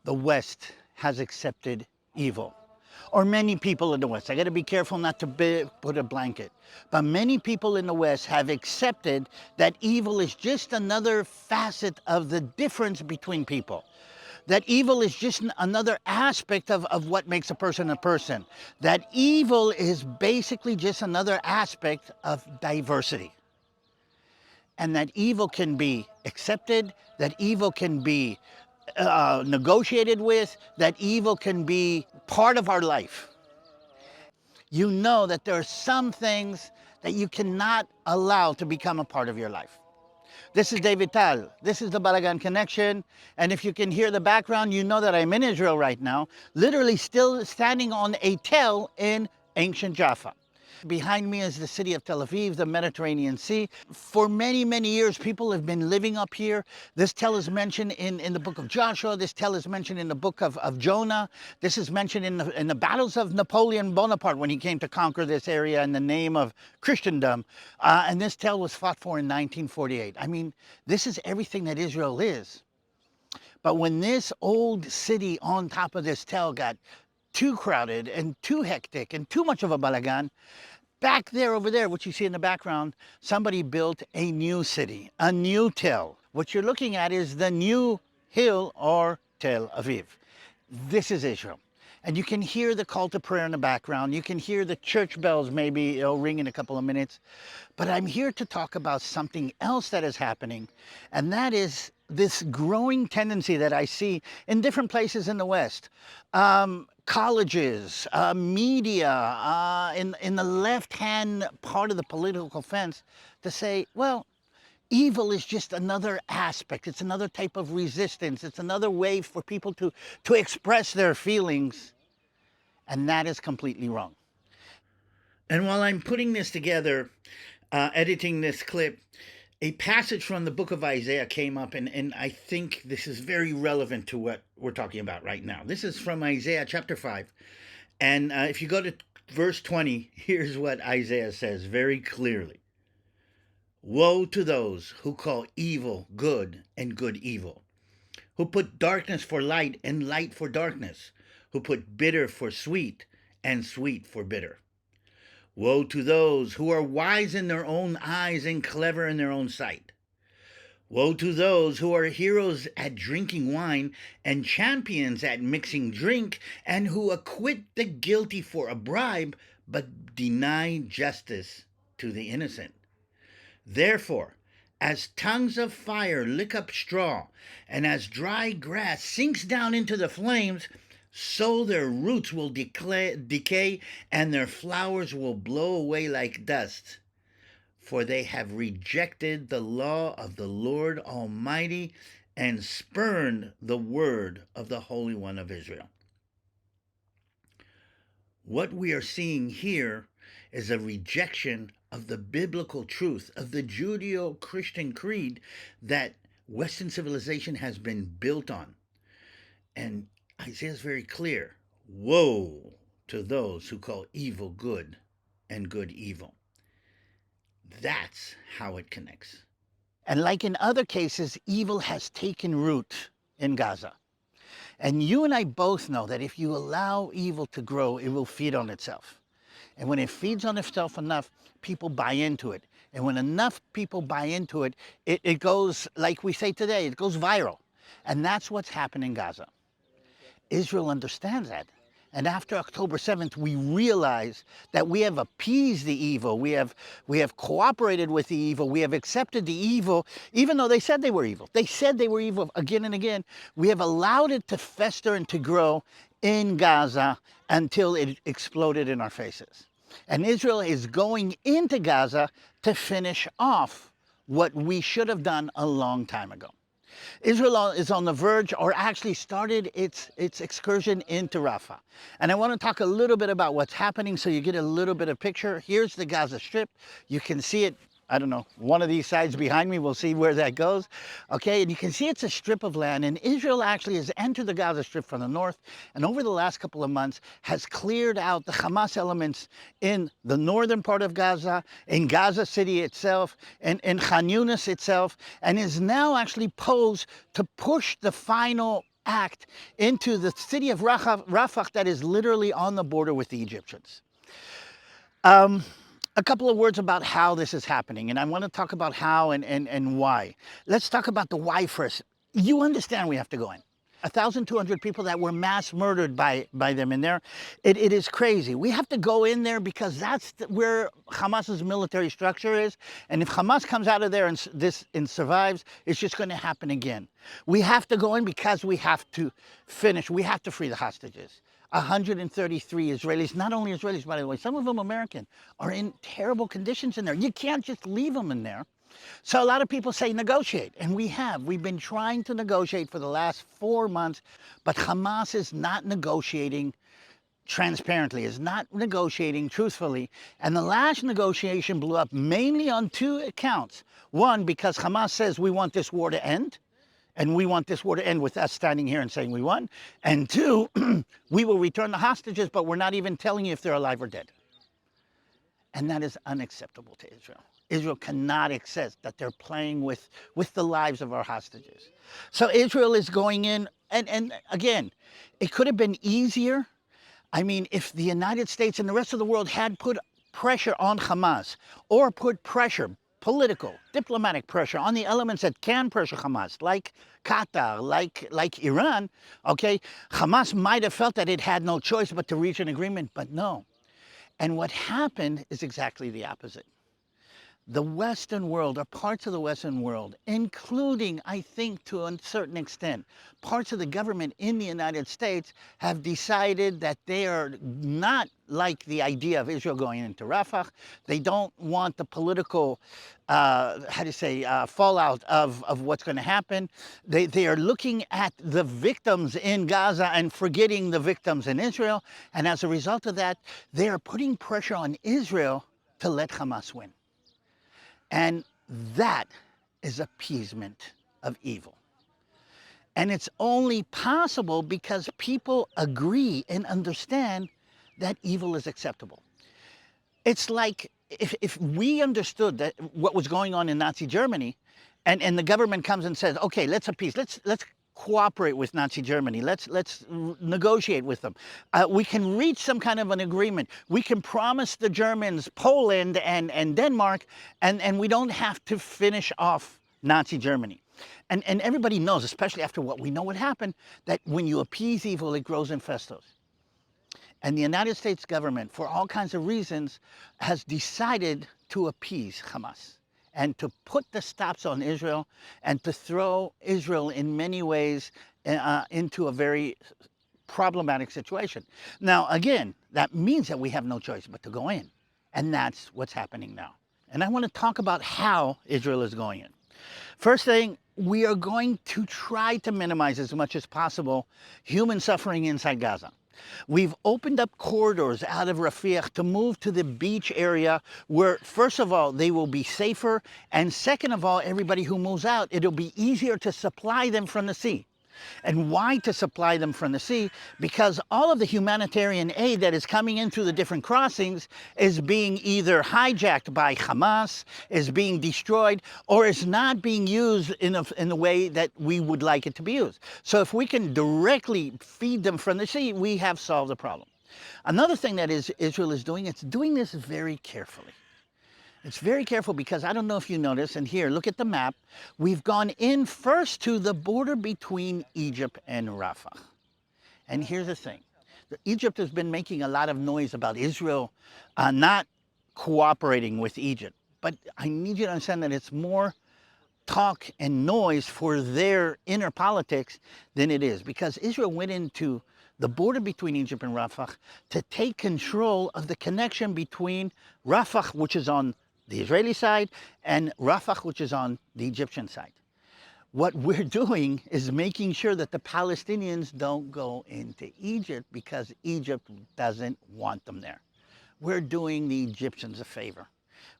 the West has accepted evil. Or many people in the West. I got to be careful not to put a blanket. But many people in the West have accepted that evil is just another facet of the difference between people. That evil is just another aspect of what makes a person a person. That evil is basically just another aspect of diversity. And that evil can be accepted, that evil can be negotiated with, that evil can be part of our life. You know that there are some things that you cannot allow to become a part of your life. This is DaviD TaL. This is the Balagan Connection. And if you can hear the background, you know that I'm in Israel right now, literally still standing on a tel in ancient Jaffa. Behind me is the city of Tel Aviv, the Mediterranean Sea. For many, many years, people have been living up here. This tel is mentioned in the book of Joshua. This tel is mentioned in the book of Jonah. This is mentioned in the battles of Napoleon Bonaparte when he came to conquer this area in the name of Christendom. And this tel was fought for in 1948. I mean, this is everything that Israel is. But when this old city on top of this tel got too crowded and too hectic and too much of a balagan, back there, over there, what you see in the background, somebody built a new city, a new tel. What you're looking at is the new hill, or Tel Aviv. This is Israel. And you can hear the call to prayer in the background. You can hear the church bells maybe ring in a couple of minutes. But I'm here to talk about something else that is happening, and that is this growing tendency that I see in different places in the West. Colleges, media, in the left-hand part of the political fence, to say, well, evil is just another aspect. It's another type of resistance. It's another way for people to express their feelings. And that is completely wrong. And while I'm putting this together, editing this clip, a passage from the book of Isaiah came up, and I think this is very relevant to what we're talking about right now. This is from Isaiah chapter 5. And if you go to verse 20, here's what Isaiah says very clearly. Woe to those who call evil good and good evil, who put darkness for light and light for darkness, who put bitter for sweet and sweet for bitter. Woe to those who are wise in their own eyes and clever in their own sight. Woe to those who are heroes at drinking wine and champions at mixing drink, and who acquit the guilty for a bribe, but deny justice to the innocent. Therefore, as tongues of fire lick up straw, and as dry grass sinks down into the flames, so their roots will decay, and their flowers will blow away like dust. For they have rejected the law of the Lord Almighty and spurned the word of the Holy One of Israel. What we are seeing here is a rejection of the biblical truth, of the Judeo-Christian creed that Western civilization has been built on. And Isaiah is very clear. Woe to those who call evil good and good evil. That's how it connects. And like in other cases, evil has taken root in Gaza. And you and I both know that if you allow evil to grow, it will feed on itself. And when it feeds on itself enough, people buy into it. And when enough people buy into it, it goes, like we say today, it goes viral. And that's what's happened in Gaza. Israel understands that. And after October 7th, we realize that we have appeased the evil. We have cooperated with the evil. We have accepted the evil, even though they said they were evil. They said they were evil again and again. We have allowed it to fester and to grow in Gaza until it exploded in our faces. And Israel is going into Gaza to finish off what we should have done a long time ago. Israel is on the verge, or actually started its excursion into Rafah. And I want to talk a little bit about what's happening so you get a little bit of picture. Here's the Gaza Strip. You can see it, I don't know, one of these sides behind me. We'll see where that goes. Okay, and you can see it's a strip of land. And Israel actually has entered the Gaza Strip from the north, and over the last couple of months has cleared out the Hamas elements in the northern part of Gaza, in Gaza City itself, and in Khan Yunis itself, and is now actually posed to push the final act into the city of Rafah that is literally on the border with the Egyptians. A couple of words about how this is happening, and I want to talk about how and why. Let's talk about the why first. You understand we have to go in. 1,200 people that were mass murdered by them in there. It is crazy. We have to go in there because that's where Hamas's military structure is. And if Hamas comes out of there and survives, it's just going to happen again. We have to go in because we have to finish. We have to free the hostages. 133 Israelis, not only Israelis, by the way, some of them American, are in terrible conditions in there. You can't just leave them in there. So a lot of people say negotiate, and we've been trying to negotiate for the last 4 months, but Hamas is not negotiating transparently, is not negotiating truthfully. And the last negotiation blew up mainly on 2 accounts. One, because Hamas says we want this war to end, and we want this war to end with us standing here and saying we won. And 2, we will return the hostages, but we're not even telling you if they're alive or dead. And that is unacceptable to Israel. Israel cannot accept that they're playing with the lives of our hostages. So Israel is going in, and again, it could have been easier. I mean, if the United States and the rest of the world had put pressure on Hamas, or put pressure, political, diplomatic pressure, on the elements that can pressure Hamas, like Qatar, like Iran, okay, Hamas might have felt that it had no choice but to reach an agreement, but no. And what happened is exactly the opposite. The Western world, or parts of the Western world, including, I think to a certain extent, parts of the government in the United States, have decided that they are not like the idea of Israel going into Rafah. They don't want the political, fallout of what's going to happen. They are looking at the victims in Gaza and forgetting the victims in Israel. And as a result of that, they are putting pressure on Israel to let Hamas win. And that is appeasement of evil. And it's only possible because people agree and understand that evil is acceptable. It's like if we understood that what was going on in Nazi Germany, and the government comes and says, okay, let's appease, let's cooperate with Nazi Germany. Let's negotiate with them. We can reach some kind of an agreement. We can promise the Germans Poland and Denmark, and we don't have to finish off Nazi Germany. And everybody knows, especially after what we know what happened, that when you appease evil, it grows in festos. And the United States government, for all kinds of reasons, has decided to appease Hamas, and to put the stops on Israel, and to throw Israel in many ways into a very problematic situation. Now, again, that means that we have no choice but to go in. And that's what's happening now. And I want to talk about how Israel is going in. First thing, we are going to try to minimize as much as possible human suffering inside Gaza. We've opened up corridors out of Rafah to move to the beach area where, first of all, they will be safer, and second of all, everybody who moves out, it'll be easier to supply them from the sea. And why to supply them from the sea? Because all of the humanitarian aid that is coming in through the different crossings is being either hijacked by Hamas, is being destroyed, or is not being used in the way that we would like it to be used. So if we can directly feed them from the sea, we have solved the problem. Another thing that Israel is doing, it's doing this very carefully. It's very careful because I don't know if you notice, and here, look at the map. We've gone in first to the border between Egypt and Rafah. And here's the thing. Egypt has been making a lot of noise about Israel not cooperating with Egypt. But I need you to understand that it's more talk and noise for their inner politics than it is. Because Israel went into the border between Egypt and Rafah to take control of the connection between Rafah, which is on the Israeli side, and Rafah, which is on the Egyptian side. What we're doing is making sure that the Palestinians don't go into Egypt because Egypt doesn't want them there. We're doing the Egyptians a favor.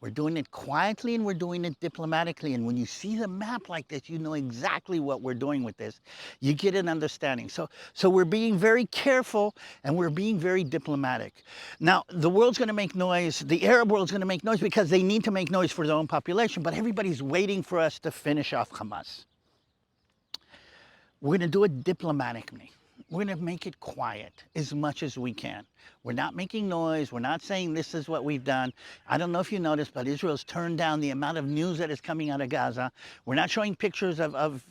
We're doing it quietly and we're doing it diplomatically. And when you see the map like this, you know exactly what we're doing with this. You get an understanding. So we're being very careful and we're being very diplomatic. Now, the world's going to make noise. The Arab world's going to make noise because they need to make noise for their own population. But everybody's waiting for us to finish off Hamas. We're going to do it diplomatically. We're going to make it quiet as much as we can. We're not making noise. We're not saying this is what we've done. I don't know if you noticed, but Israel's turned down the amount of news that is coming out of Gaza. We're not showing pictures of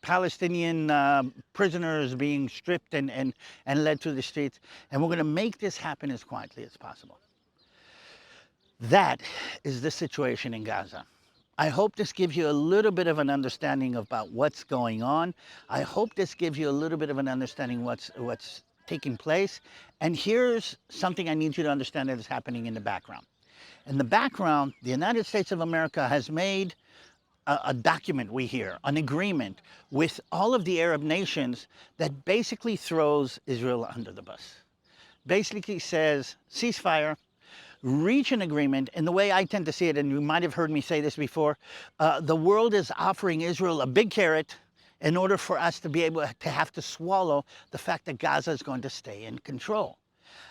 Palestinian prisoners being stripped and led to the streets. And we're going to make this happen as quietly as possible. That is the situation in Gaza. I hope this gives you a little bit of an understanding about what's going on. I hope this gives you a little bit of an understanding what's taking place. And here's something I need you to understand that is happening in the background. In the background, the United States of America has made a document, we hear, an agreement with all of the Arab nations that basically throws Israel under the bus. Basically says, ceasefire, reach an agreement. And the way I tend to see it, and you might have heard me say this before, the world is offering Israel a big carrot in order for us to be able to have to swallow the fact that Gaza is going to stay in control.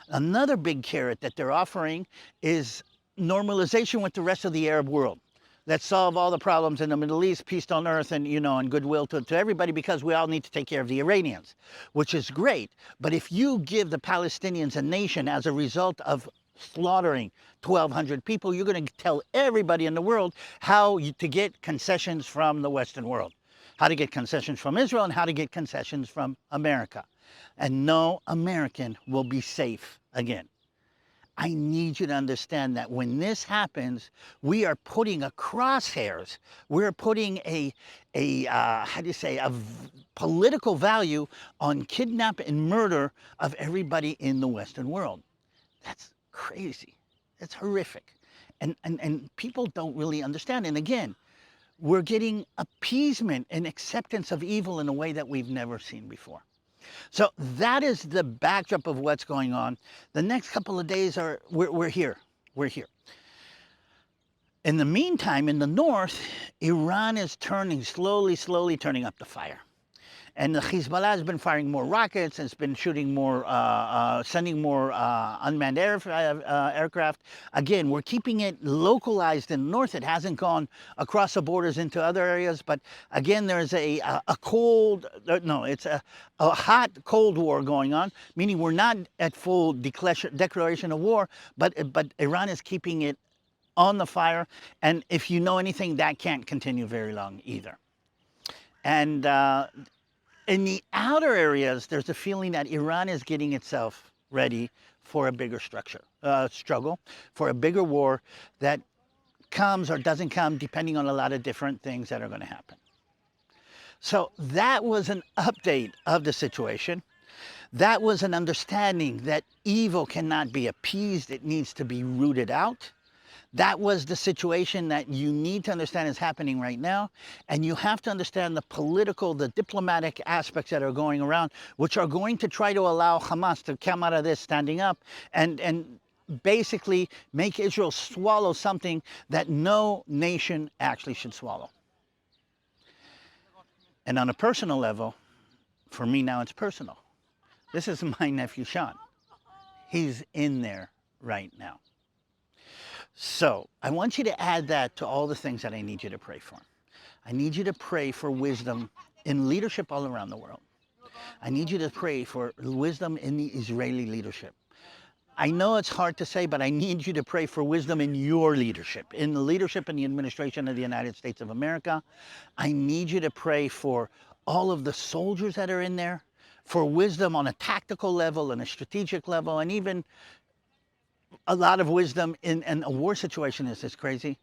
Another big carrot that they're offering is normalization with the rest of the Arab world. Let's solve all the problems in the Middle East, peace on earth, and and goodwill to everybody, because we all need to take care of the Iranians, which is great. But if you give the Palestinians a nation as a result of slaughtering 1,200 people, you're going to tell everybody in the world how to get concessions from the Western world, how to get concessions from Israel, and how to get concessions from America. And no American will be safe again. I need you to understand that when this happens, we are putting a crosshairs. We're putting a political value on kidnap and murder of everybody in the Western world. That's crazy. That's horrific. And people don't really understand. And again, we're getting appeasement and acceptance of evil in a way that we've never seen before. So that is the backdrop of what's going on. The next couple of days we're here. We're here. In the meantime, in the north, Iran is slowly turning up the fire. And the Hezbollah has been firing more rockets, and it's been shooting more, sending more unmanned aircraft. Again, we're keeping it localized in the north. It hasn't gone across the borders into other areas. But again, there's a hot cold war going on, meaning we're not at full declaration of war, but Iran is keeping it on the fire. And if you know anything, that can't continue very long either. And in the outer areas, there's a feeling that Iran is getting itself ready for a bigger struggle, for a bigger war that comes or doesn't come, depending on a lot of different things that are going to happen. So that was an update of the situation. That was an understanding that evil cannot be appeased. It needs to be rooted out. That was the situation that you need to understand is happening right now. And you have to understand the political, the diplomatic aspects that are going around, which are going to try to allow Hamas to come out of this standing up and basically make Israel swallow something that no nation actually should swallow. And on a personal level, for me now it's personal. This is my nephew Sean. He's in there right now. So I want you to add that to all the things that I need you to pray for. I need you to pray for wisdom in leadership all around the world. I need you to pray for wisdom in the Israeli leadership. I know it's hard to say, but I need you to pray for wisdom in your leadership, in the leadership and the administration of the United States of America. I need you to pray for all of the soldiers that are in there, for wisdom on a tactical level and a strategic level, and even a lot of wisdom in a war situation. Is this crazy?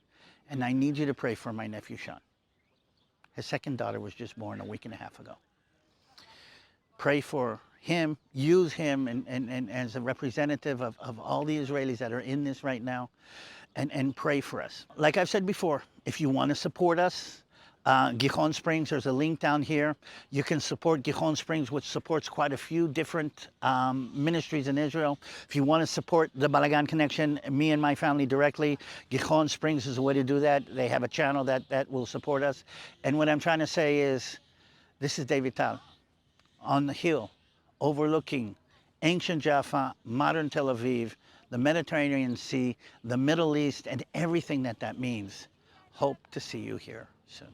And I need you to pray for my nephew Sean. His second daughter was just born a week and a half ago. Pray for him, use him and as a representative of all the Israelis that are in this right now, and pray for us. Like I've said before, if you want to support us, Gihon Springs, there's a link down here. You can support Gihon Springs, which supports quite a few different ministries in Israel. If you want to support the Balagan Connection, me and my family directly, Gihon Springs is a way to do that. They have a channel that will support us. And what I'm trying to say is, this is DaviD TaL on the hill, overlooking ancient Jaffa, modern Tel Aviv, the Mediterranean Sea, the Middle East, and everything that means. Hope to see you here soon.